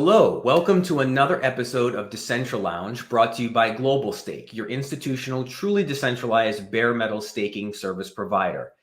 Hello, welcome to another episode of DecentraLounge brought to you by Global Stake, your institutional, truly decentralized bare metal staking service provider.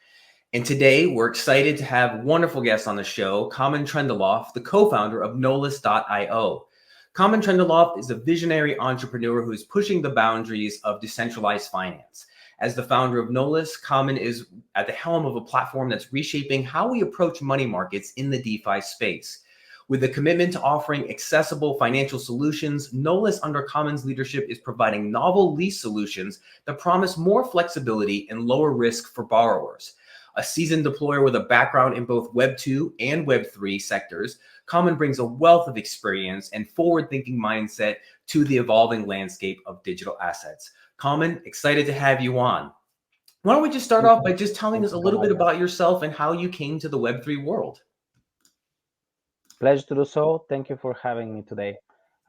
And today we're excited to have wonderful guests on the show, Kamen Trendafilov, the co-founder of Nolus.io. Kamen Trendafilov is a visionary entrepreneur who is pushing the boundaries of decentralized finance. As the founder of Nolus, Kamen is at the helm of a platform that's reshaping how we approach money markets in the DeFi space. With a commitment to offering accessible financial solutions, Nolus under Kamen's leadership is providing novel lease solutions that promise more flexibility and lower risk for borrowers. A seasoned deployer with a background in both Web 2 and Web 3 sectors, Kamen brings a wealth of experience and forward-thinking mindset to the evolving landscape of digital assets. Kamen, excited to have you on. Why don't we just start off by just telling us a little bit about yourself and how you came to the Web 3 world? Pleasure to do so. Thank you for having me today.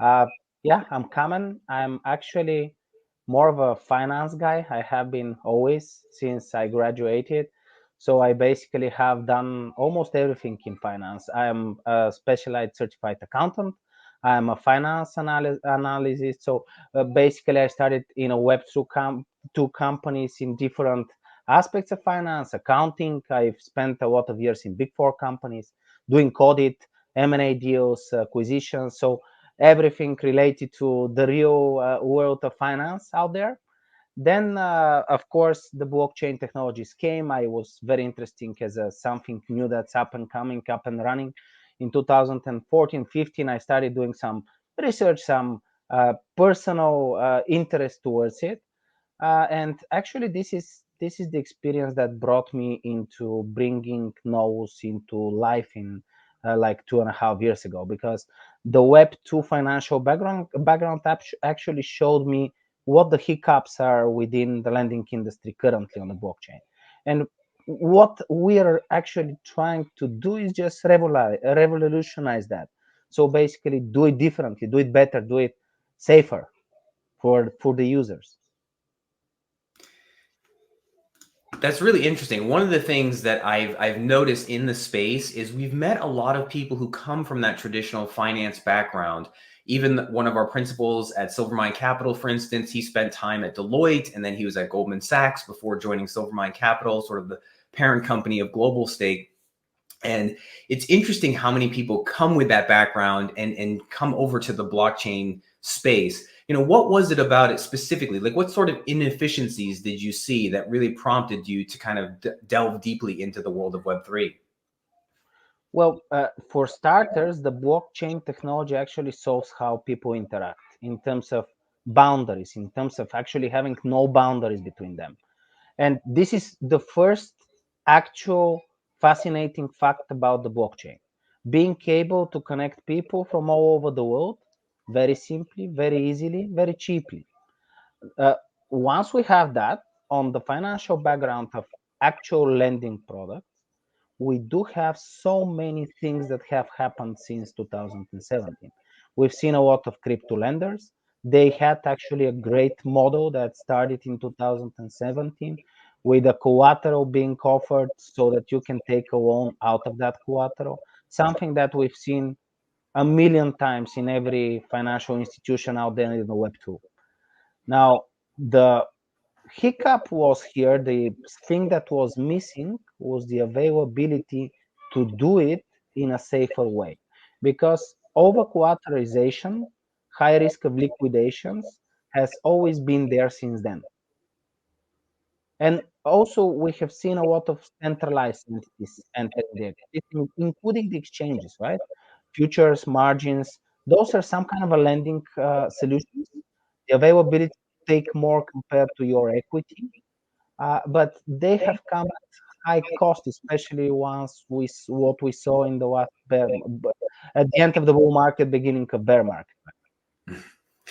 Yeah, I'm Kamen. I'm actually more of a finance guy. I have been always since I graduated. So I basically have done almost everything in finance. I am a specialized certified accountant. I'm a finance analyst. So basically, I started in a Web two companies in different aspects of finance, accounting. I've spent a lot of years in big four companies doing audit, M&A deals, acquisitions. So everything related to the real world of finance out there. Then, of course, the blockchain technologies came. I was very interesting as something new that's up and coming, up and running. In 2014-15, I started doing some research, some personal interest towards it. And actually, this is the experience that brought me into bringing Nolus into life in like 2.5 years ago, because the Web 2 financial background actually showed me what the hiccups are within the lending industry currently on the blockchain. And what we are actually trying to do is just revolutionize that. So basically do it differently, do it better, do it safer for the users. That's really interesting. One of the things that I've noticed in the space is we've met a lot of people who come from that traditional finance background. Even one of our principals at Silvermine Capital, for instance, he spent time at Deloitte and then he was at Goldman Sachs before joining Silvermine Capital, sort of the parent company of Global Stake. And it's interesting how many people come with that background and come over to the blockchain space. What was it about it specifically? Like, what sort of inefficiencies did you see that really prompted you to kind of delve deeply into the world of Web3? Well, for starters, the blockchain technology actually solves how people interact in terms of boundaries, in terms of actually having no boundaries between them. And this is the first actual fascinating fact about the blockchain. Being able to connect people from all over the world very simply, very easily, very cheaply. Uh, Once we have that on the financial background of actual lending products, we do have so many things that have happened since 2017. We've seen a lot of crypto lenders. They had actually a great model that started in 2017 with a collateral being offered so that you can take a loan out of that collateral, something that we've seen a million times in every financial institution out there in the Web 2. Now, the hiccup was here, the thing that was missing was the availability to do it in a safer way, because over collateralization, high risk of liquidations has always been there since then. And also we have seen a lot of centralized entities entering the ecosystem, including the exchanges, right? Futures, margins, those are some kind of a lending solutions. The availability to take more compared to your equity, but they have come at high cost, especially once what we saw in the last at the end of the bull market, beginning of bear market.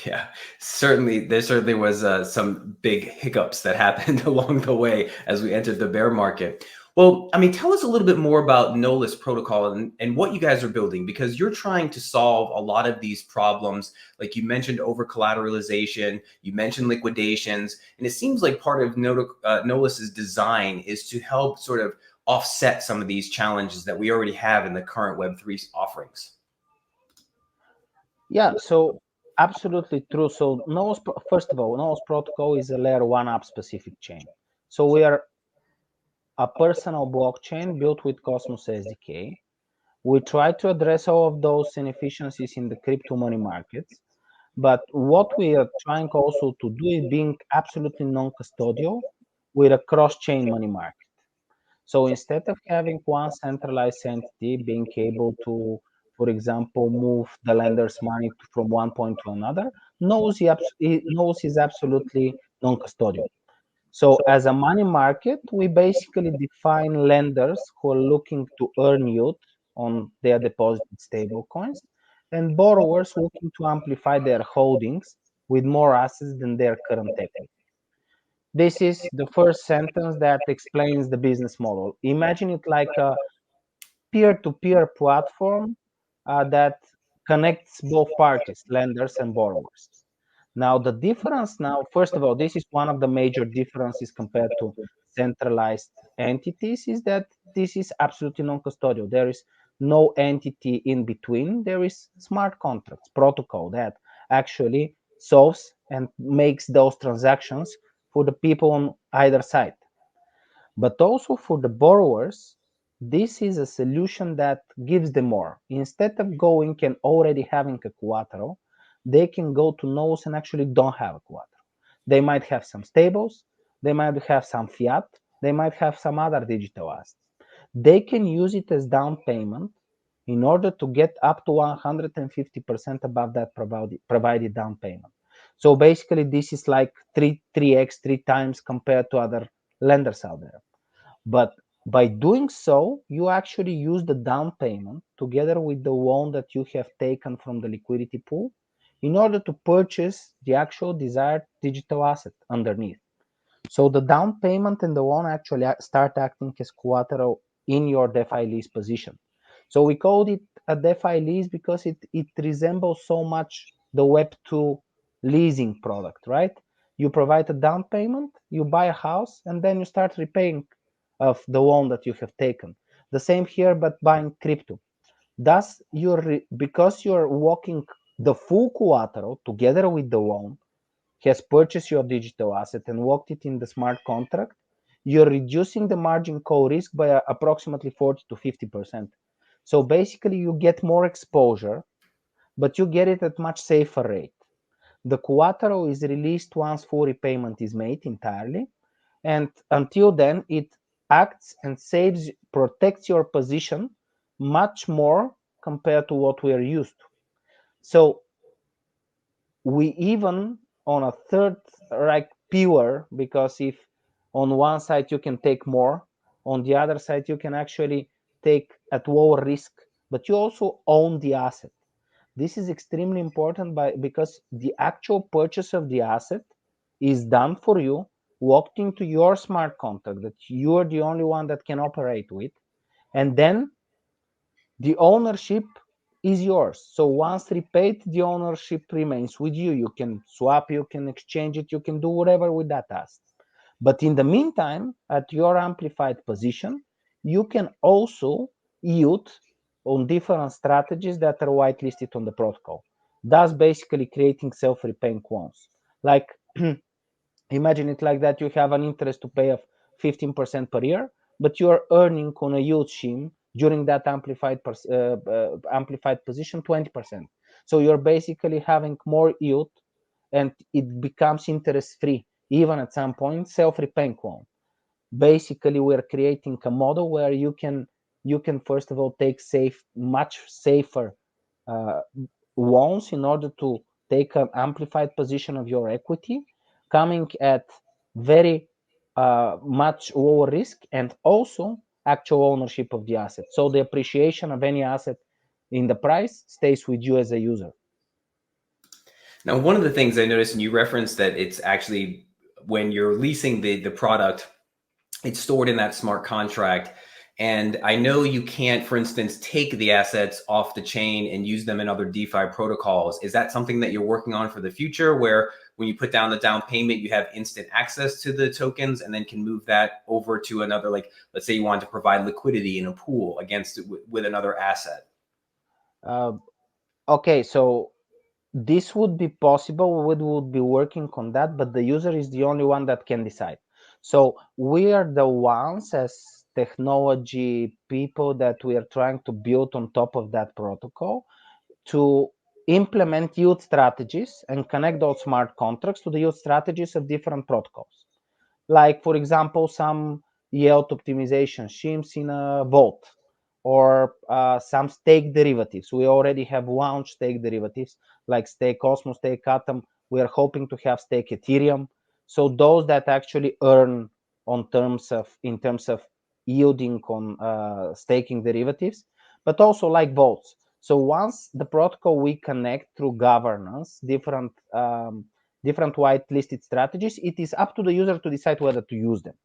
Yeah, certainly. There certainly was some big hiccups that happened along the way as we entered the bear market. Well, I mean, tell us a little bit more about Nolus Protocol and what you guys are building, because you're trying to solve a lot of these problems. Like you mentioned over collateralization, you mentioned liquidations, and it seems like part of Nolus's design is to help sort of offset some of these challenges that we already have in the current Web3 offerings. Yeah, so absolutely true. So first of all, Nolus Protocol is a layer one app specific chain. So we are a personal blockchain built with Cosmos SDK. We try to address all of those inefficiencies in the crypto money markets. But what we are trying also to do is being absolutely non-custodial with a cross-chain money market. So instead of having one centralized entity being able to, for example, move the lender's money from one point to another, Nose is absolutely non-custodial. So as a money market, we basically define lenders who are looking to earn yield on their deposited stable coins and borrowers looking to amplify their holdings with more assets than their current equity. This is the first sentence that explains the business model. Imagine it like a peer-to-peer platform that connects both parties, lenders and borrowers. Now, the difference now, first of all, this is one of the major differences compared to centralized entities is that this is absolutely non-custodial. There is no entity in between. There is smart contracts protocol that actually solves and makes those transactions for the people on either side. But also for the borrowers, this is a solution that gives them more. Instead of going and already having a collateral, they can go to Nose and actually don't have a collateral. They might have some stables, they might have some fiat, they might have some other digital assets. They can use it as down payment in order to get up to 150% above that provided down payment. So basically, this is like 3x, 3 times compared to other lenders out there. But by doing so, you actually use the down payment together with the loan that you have taken from the liquidity pool in order to purchase the actual desired digital asset underneath. So the down payment and the loan actually start acting as collateral in your DeFi lease position. So we called it a DeFi lease because it resembles so much the Web2 leasing product, right? You provide a down payment, you buy a house, and then you start repaying of the loan that you have taken. The same here, but buying crypto. Thus, because you're walking the full collateral together with the loan, has purchased your digital asset and locked it in the smart contract, you're reducing the margin call risk by approximately 40 to 50%. So basically, you get more exposure, but you get it at much safer rate. The collateral is released once full repayment is made entirely, and until then, it acts and protects your position much more compared to what we are used to. So we even on a third like pillar, because if on one side you can take more, on the other side you can actually take at lower risk, but you also own the asset. This is extremely important because the actual purchase of the asset is done for you, locked into your smart contract that you are the only one that can operate with, and then the ownership is yours. So once repaid, the ownership remains with you. You can swap, you can exchange it, you can do whatever with that asset. But in the meantime, at your amplified position, you can also yield on different strategies that are whitelisted on the protocol, thus basically creating self-repaying loans. Like imagine it like that: you have an interest to pay of 15% per year, but you are earning on a yield scheme during that amplified position 20%. So you're basically having more yield, and it becomes interest free, even at some point self-repaying loan. Basically, we're creating a model where you can first of all take much safer uh, loans in order to take an amplified position of your equity, coming at very much lower risk and also actual ownership of the asset. So the appreciation of any asset in the price stays with you as a user. Now, one of the things I noticed, and you referenced that it's actually when you're leasing the product, it's stored in that smart contract. And I know you can't, for instance, take the assets off the chain and use them in other DeFi protocols. Is that something that you're working on for the future, where when you put down the down payment, you have instant access to the tokens and then can move that over to another, like, let's say you want to provide liquidity in a pool against it with another asset? Uh, okay, so This would be possible. We would be working on that, but the user is the only one that can decide. So we are the ones as technology people that we are trying to build on top of that protocol to implement yield strategies and connect those smart contracts to the yield strategies of different protocols. Like, for example, some yield optimization schemes in a vault, or some stake derivatives. We already have launched stake derivatives like stake Cosmos, stake Atom. We are hoping to have stake Ethereum. So those that actually earn in terms of yielding on staking derivatives, but also like vaults. So once the protocol we connect through governance, different whitelisted strategies, it is up to the user to decide whether to use them.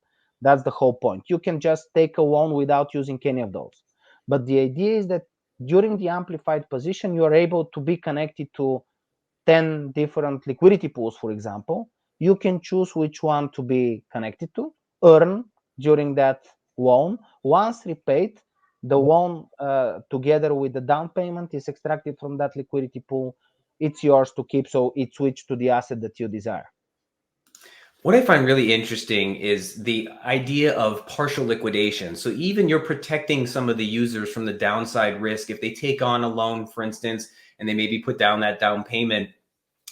That's the whole point. You can just take a loan without using any of those. But the idea is that during the amplified position, you are able to be connected to 10 different liquidity pools, for example. You can choose which one to be connected to, earn during that loan. Once repaid, the loan together with the down payment is extracted from that liquidity pool. It's yours to keep, so it switched to the asset that you desire. What I find really interesting is the idea of partial liquidation. So even you're protecting some of the users from the downside risk. If they take on a loan, for instance, and they maybe put down that down payment,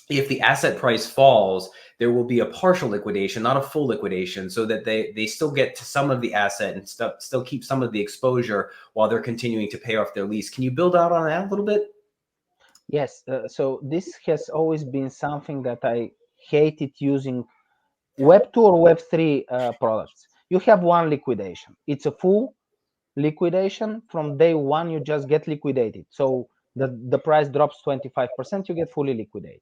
if the asset price falls, there will be a partial liquidation, not a full liquidation, so that they still get to some of the asset and still keep some of the exposure while they're continuing to pay off their lease. Can you build out on that a little bit? Yes, so this has always been something that I hated using Web 2 or Web 3 products. You have one liquidation. It's a full liquidation. From day one, you just get liquidated. So the price drops 25%, you get fully liquidated.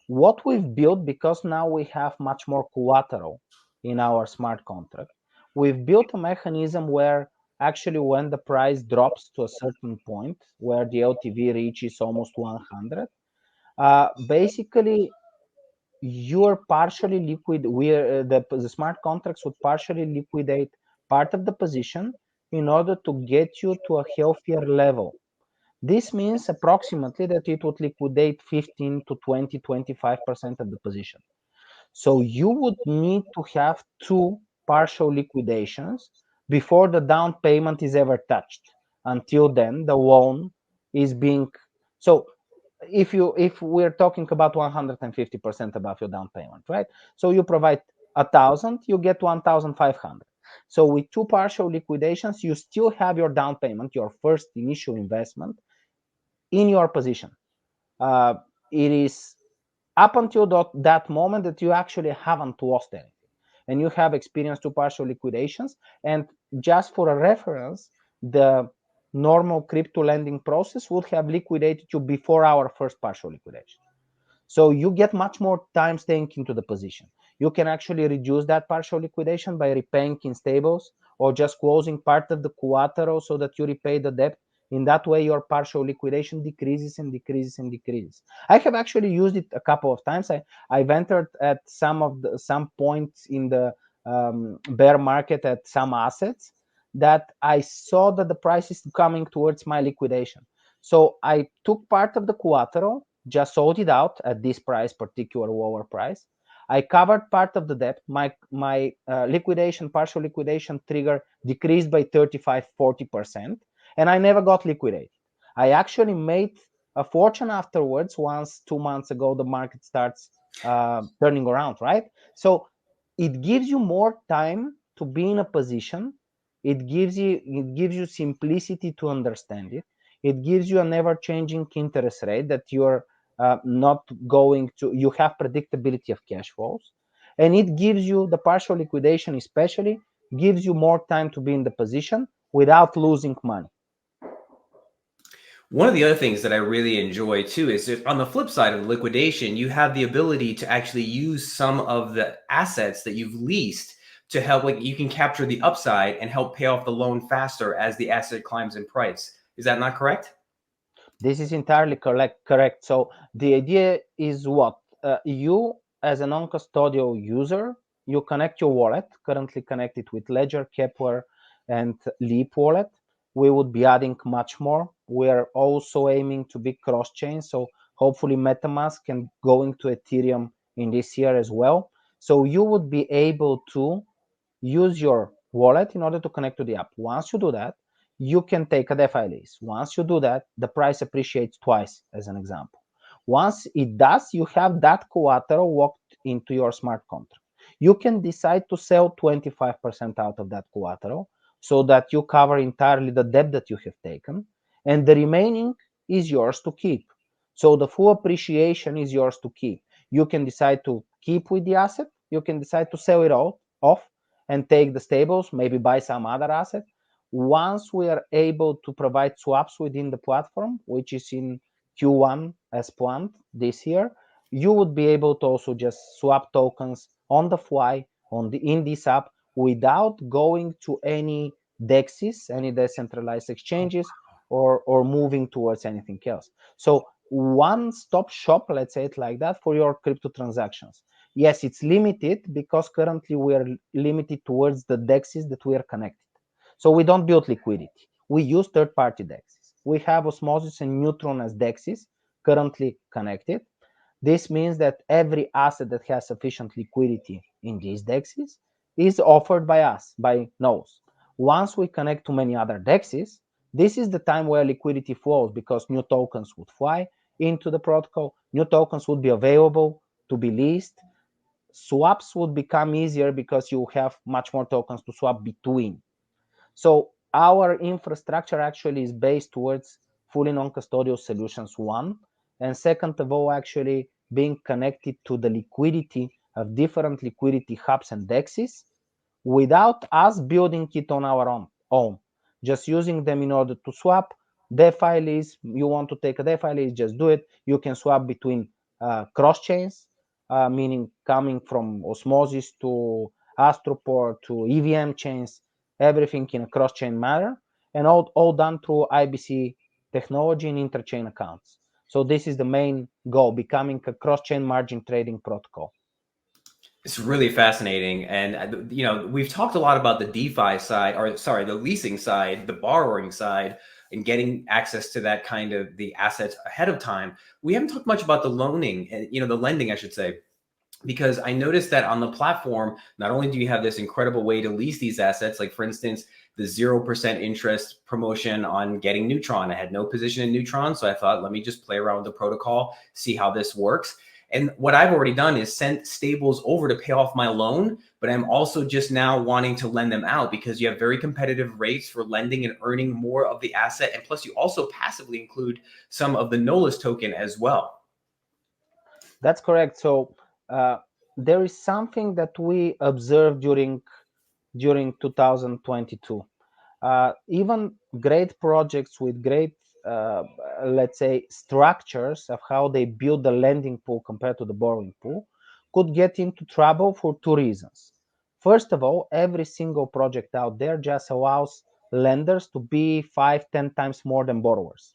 What we've built, because now we have much more collateral in our smart contract, we've built a mechanism where actually when the price drops to a certain point where the LTV reaches almost 100, basically you're partially liquid. The smart contracts would partially liquidate part of the position in order to get you to a healthier level. This means approximately that it would liquidate 15 to 20, 25% of the position. So you would need to have two partial liquidations before the down payment is ever touched. Until then, the loan is being, so if we're talking about 150% above your down payment, right? So you provide 1,000, you get 1,500. So with two partial liquidations, you still have your down payment, your first initial investment, in your position. It is up until that moment that you actually haven't lost anything, and you have experienced two partial liquidations. And just for a reference, the normal crypto lending process would have liquidated you before our first partial liquidation. So you get much more time staying into the position. You can actually reduce that partial liquidation by repaying in stables or just closing part of the collateral so that you repay the debt. In that way, your partial liquidation decreases and decreases and decreases. I have actually used it a couple of times. I've entered at some points in the bear market at some assets that I saw that the price is coming towards my liquidation. So I took part of the collateral, just sold it out at this price, particular lower price. I covered part of the debt. My partial liquidation trigger decreased by 35-40%, and I never got liquidated. I actually made a fortune afterwards. Once 2 months ago, the market starts turning around, right? So it gives you more time to be in a position. It gives you simplicity to understand it. It gives you an ever-changing interest rate that you're not going to. You have predictability of cash flows, and it gives you the partial liquidation, especially gives you more time to be in the position without losing money. One of the other things that I really enjoy too is on the flip side of liquidation, you have the ability to actually use some of the assets that you've leased to help, like you can capture the upside and help pay off the loan faster as the asset climbs in price. Is that not correct? This is entirely correct. So the idea is what? You, as a non-custodial user, you connect your wallet, currently connected with Ledger, Kepler, and Leap wallet. We would be adding much more. We're also aiming to be cross-chain. So hopefully MetaMask and going to Ethereum in this year as well. So you would be able to use your wallet in order to connect to the app. Once you do that, you can take a DeFi lease. Once you do that, the price appreciates twice, as an example. Once it does, you have that collateral locked into your smart contract. You can decide to sell 25% out of that collateral so that you cover entirely the debt that you have taken, and the remaining is yours to keep. So the full appreciation is yours to keep. You can decide to keep with the asset, you can decide to sell it all off and take the stables, maybe buy some other asset. Once we are able to provide swaps within the platform, which is in Q1 as planned this year, you would be able to also just swap tokens on the fly in this app without going to any DEXs, any decentralized exchanges, or moving towards anything else. So one-stop shop, let's say it like that, for your crypto transactions. Yes, it's limited because currently we are limited towards the DEXs that we are connected. So we don't build liquidity. We use third-party DEXs. We have Osmosis and Neutron as DEXs currently connected. This means that every asset that has sufficient liquidity in these DEXs is offered by us, by Nolus. Once we connect to many other DEXs, this is the time where liquidity flows because new tokens would fly into the protocol, new tokens would be available to be leased, swaps would become easier because you have much more tokens to swap between. So our infrastructure actually is based towards fully non-custodial solutions, one, and second of all, actually being connected to the liquidity of different liquidity hubs and DEXs without us building it on our own, just using them in order to swap. DeFi lease, you want to take a DeFi lease, just do it. You can swap between cross chains, meaning coming from Osmosis to Astroport to EVM chains, everything in a cross chain manner, and all done through IBC technology and interchain accounts. So this is the main goal, becoming a cross chain margin trading protocol. It's really fascinating. And, we've talked a lot about the DeFi side, or sorry, the leasing side, the borrowing side, and getting access to that kind of the assets ahead of time. We haven't talked much about the loaning, the lending, I should say, because I noticed that on the platform, not only do you have this incredible way to lease these assets, like for instance, the 0% interest promotion on getting Neutron. I had no position in Neutron, so I thought, let me just play around with the protocol, see how this works. And what I've already done is sent stables over to pay off my loan, but I'm also just now wanting to lend them out because you have very competitive rates for lending and earning more of the asset. And plus you also passively include some of the Nolus token as well. That's correct. So there is something that we observed during 2022. Even great projects with great, let's say, structures of how they build the lending pool compared to the borrowing pool could get into trouble for two reasons. First of all, every single project out there just allows lenders to be 5-10 times more than borrowers.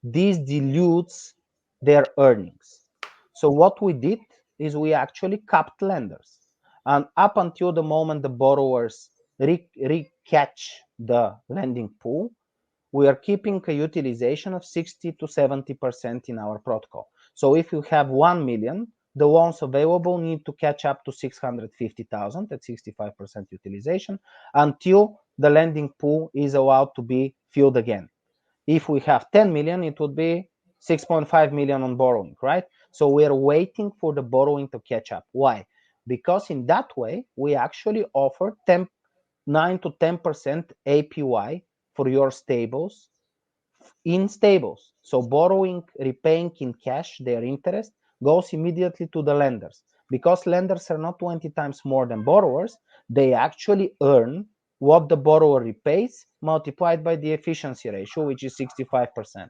This dilutes their earnings. So what we did is we actually capped lenders. And up until the moment the borrowers recatch the lending pool, we are keeping a utilization of 60 to 70% in our protocol. So if you have 1 million, the loans available need to catch up to 650,000 at 65% utilization until the lending pool is allowed to be filled again. If we have 10 million, it would be 6.5 million on borrowing, right? So we are waiting for the borrowing to catch up. Why? Because in that way, we actually offer 9 to 10% APY for your stables in stables. So borrowing, repaying in cash their interest goes immediately to the lenders. Because lenders are not 20 times more than borrowers, they actually earn what the borrower repays multiplied by the efficiency ratio, which is 65%.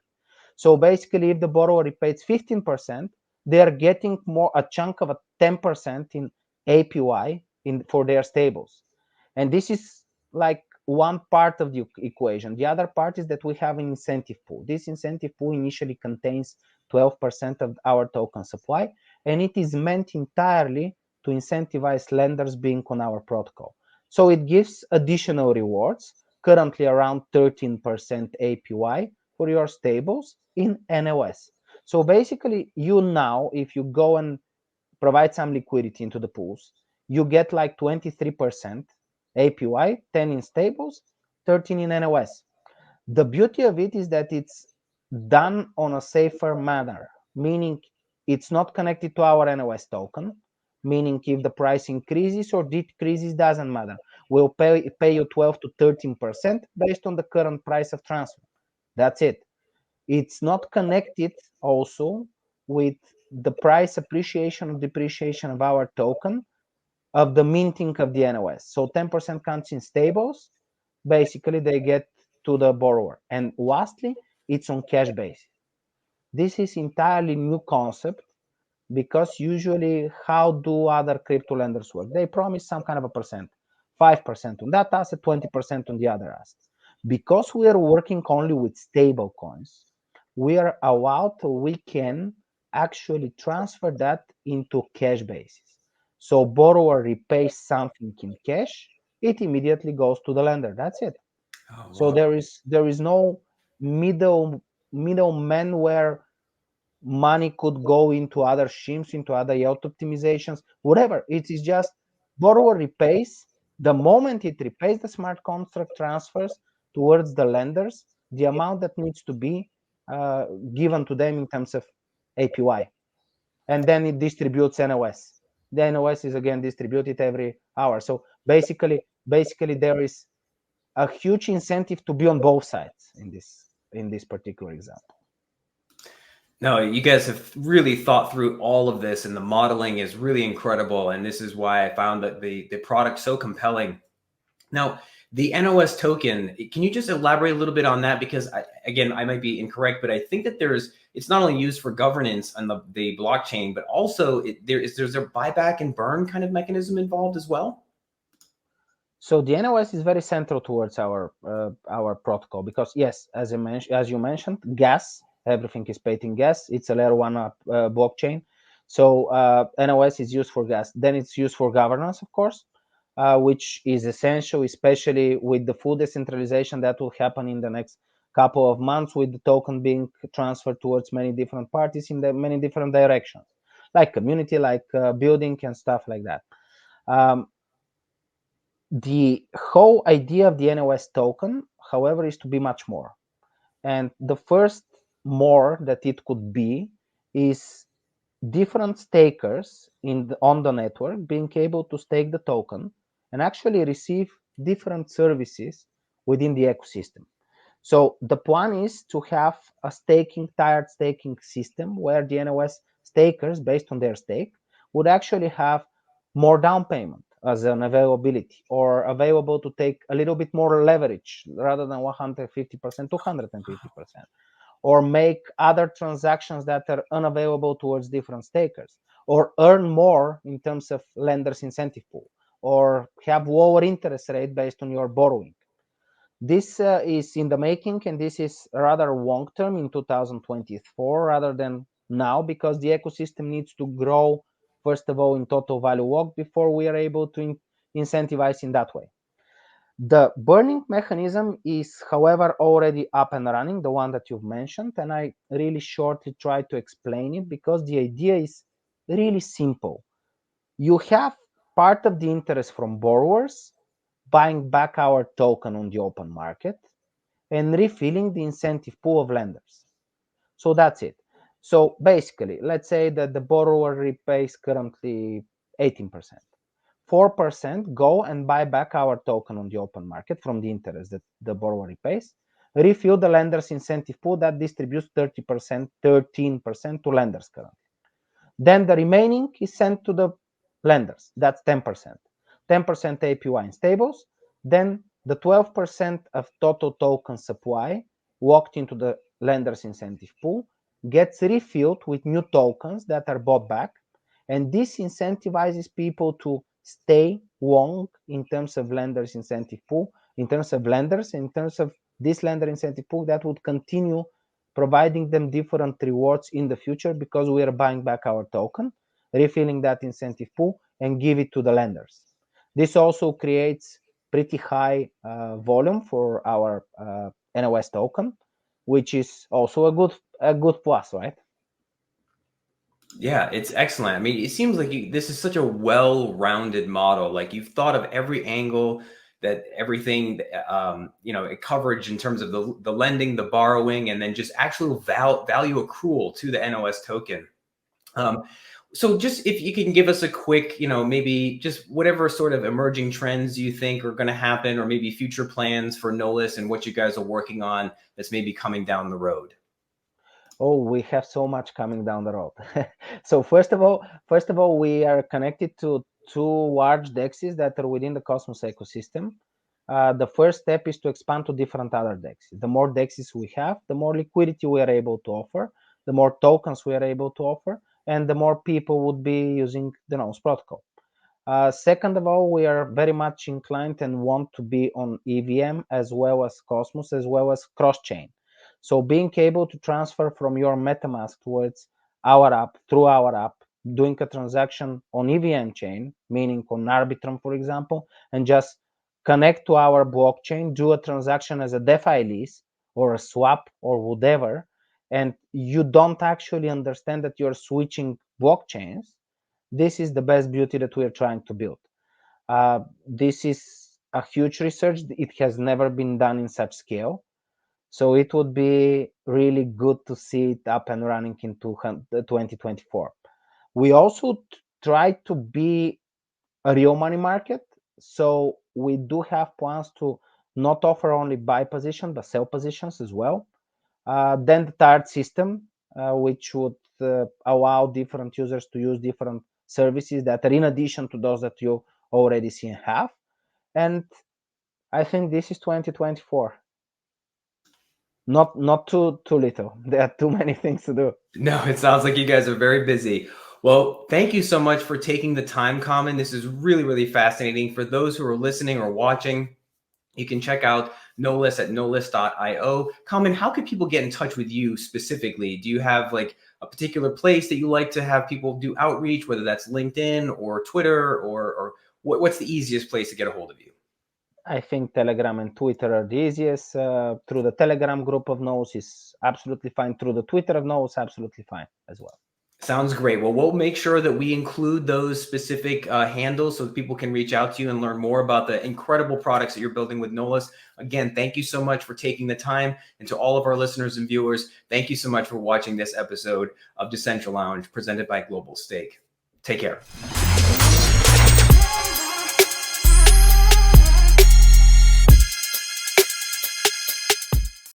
So basically, if the borrower repays 15%, they are getting a chunk of a 10% in APY for their stables. And this is like one part of the equation. The other part is that we have an incentive pool. This incentive pool initially contains 12% of our token supply, and it is meant entirely to incentivize lenders being on our protocol. So it gives additional rewards, currently around 13% APY for your stables in NLS. So basically, now, if you go and provide some liquidity into the pools, you get like 23% APY, 10 in stables, 13 in NOS. The beauty of it is that it's done on a safer manner, meaning it's not connected to our NOS token, meaning if the price increases or decreases, doesn't matter. We'll pay you 12 to 13% based on the current price of transfer. That's it. It's not connected also with the price appreciation or depreciation of our token of the minting of the NOS. So 10% comes in stables. Basically, they get to the borrower. And lastly, it's on cash basis. This is entirely new concept because usually how do other crypto lenders work? They promise some kind of a percent, 5% on that asset, 20% on the other asset. Because we are working only with stable coins, we are allowed, we can actually transfer that into cash basis. So borrower repays something in cash, it immediately goes to the lender. That's it. Oh, So wow. there is no middleman where money could go into other schemes, into other yield optimizations, whatever. It is just borrower repays. The moment it repays, the smart contract transfers towards the lenders the amount that needs to be given to them in terms of APY. And then it distributes NOS. The NOS is again distributed every hour. So basically there is a huge incentive to be on both sides in this particular example. No, you guys have really thought through all of this, and the modeling is really incredible. And this is why I found that the product so compelling. Now, the NOS token, can you just elaborate a little bit on that? Because again, I might be incorrect, but I think that it's not only used for governance on the blockchain, but also there's a buyback and burn kind of mechanism involved as well. So the NOS is very central towards our protocol because yes, as you mentioned, gas, everything is paid in gas. It's a layer one blockchain. So NOS is used for gas. Then it's used for governance, of course, which is essential, especially with the full decentralization that will happen in the next couple of months, with the token being transferred towards many different parties in many different directions, like community, like building and stuff like that. The whole idea of the NOS token, however, is to be much more. And the first more that it could be is different stakers on the network being able to stake the token and actually receive different services within the ecosystem. So the plan is to have a tiered staking system where the NOS stakers, based on their stake, would actually have more down payment as an availability, or available to take a little bit more leverage rather than 150%, 250%, or make other transactions that are unavailable towards different stakers, or earn more in terms of lenders incentive pool, or have lower interest rate based on your borrowing. This is in the making, and this is rather long term in 2024 rather than now, because the ecosystem needs to grow, first of all, in total value locked before we are able to incentivize in that way. The burning mechanism is, however, already up and running, the one that you've mentioned, and I really shortly try to explain it because the idea is really simple. You have part of the interest from borrowers buying back our token on the open market and refilling the incentive pool of lenders. So that's it. So basically, let's say that the borrower repays currently 18%. 4% go and buy back our token on the open market from the interest that the borrower repays, refill the lender's incentive pool that distributes 30%, 13% to lenders currently. Then the remaining is sent to the lenders. That's 10%. 10% APY in stables. Then the 12% of total token supply walked into the lender's incentive pool gets refilled with new tokens that are bought back. And this incentivizes people to stay long in terms of lenders incentive pool, in terms of lenders, in terms of this lender incentive pool that would continue providing them different rewards in the future because we are buying back our token, refilling that incentive pool, and give it to the lenders. This also creates pretty high volume for our NOS token, which is also a good plus, right? Yeah, it's excellent. I mean, it seems like this is such a well-rounded model. Like you've thought of every angle, that everything, coverage in terms of the lending, the borrowing, and then just actual value accrual to the NOS token. Um, so just if you can give us a quick, maybe just whatever sort of emerging trends you think are going to happen, or maybe future plans for Nolus and what you guys are working on that's maybe coming down the road. Oh, we have so much coming down the road. So first of all, we are connected to two large DEXs that are within the Cosmos ecosystem. The first step is to expand to different other DEXs. The more DEXs we have, the more liquidity we are able to offer, the more tokens we are able to offer, and the more people would be using the Nolus protocol. Second of all, we are very much inclined and want to be on EVM as well as Cosmos, as well as cross-chain. So being able to transfer from your MetaMask towards our app, through our app, doing a transaction on EVM chain, meaning on Arbitrum, for example, and just connect to our blockchain, do a transaction as a DeFi lease or a swap or whatever, and you don't actually understand that you're switching blockchains. This is the best beauty that we are trying to build. This is a huge research. It has never been done in such scale. So it would be really good to see it up and running in 2024. We also try to be a real money market. So we do have plans to not offer only buy position, but sell positions as well. Then the third system, which would allow different users to use different services that are in addition to those that you already see and have. And I think this is 2024. Not too little. There are too many things to do. No, it sounds like you guys are very busy. Well, thank you so much for taking the time, Kamen. This is really, really fascinating. For those who are listening or watching, you can check out Nolus at nolus.io. Kamen, how could people get in touch with you specifically? Do you have like a particular place that you like to have people do outreach, whether that's LinkedIn or Twitter, or what's the easiest place to get a hold of you? I think Telegram and Twitter are the easiest. Through the Telegram group of Nolus is absolutely fine. Through the Twitter of Nolus, absolutely fine as well. Sounds great. Well, we'll make sure that we include those specific handles so that people can reach out to you and learn more about the incredible products that you're building with Nolus. Again, thank you so much for taking the time. And to all of our listeners and viewers, thank you so much for watching this episode of DecentraLounge presented by Global Stake. Take care.